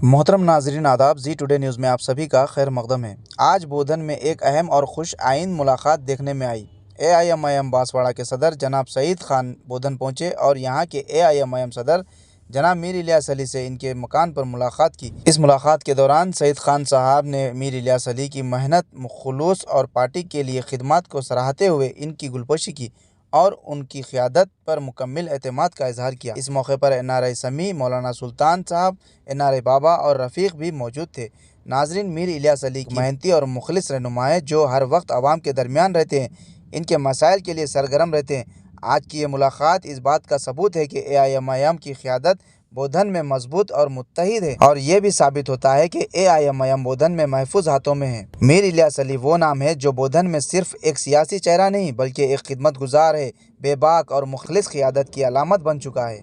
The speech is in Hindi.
मोहतरम नाजरीन आदाब, जी टुडे न्यूज़ में आप सभी का खैर मकदम है। आज बोधन में एक अहम और खुश आइन मुलाकात देखने में आई। AIMIM बांसवाड़ा के सदर जनाब सईद खान बोधन पहुंचे और यहां के AIMIM सदर जनाब मीर इलियास अली से इनके मकान पर मुलाकात की। इस मुलाकात के दौरान सईद खान साहब ने मीर इलियास अली की मेहनत, खुलूस और पार्टी के लिए खिदमत को सराहते हुए इनकी गुलपोशी की और उनकी क़यादत पर मुकम्मल एतमाद का इजहार किया। इस मौके पर NRI समी, मौलाना सुल्तान साहब, NRI बाबा और रफ़ीक भी मौजूद थे। नाजरीन, मीर इलियास अली की मेहनती और मुखलिस रहनुमा है जो हर वक्त आवाम के दरमियान रहते हैं, इनके मसाइल के लिए सरगर्म रहते हैं। आज की ये मुलाकात इस बात का सबूत है कि AIMIM की क़यादत बोधन में मजबूत और मुत्तहिद है और ये भी साबित होता है कि AIMIM बोधन में महफूज हाथों में है। मीर इलियास अली वो नाम है जो बोधन में सिर्फ एक सियासी चेहरा नहीं बल्कि एक खिदमत गुजार है, बेबाक और मुखलिस क़यादत की अलामत बन चुका है।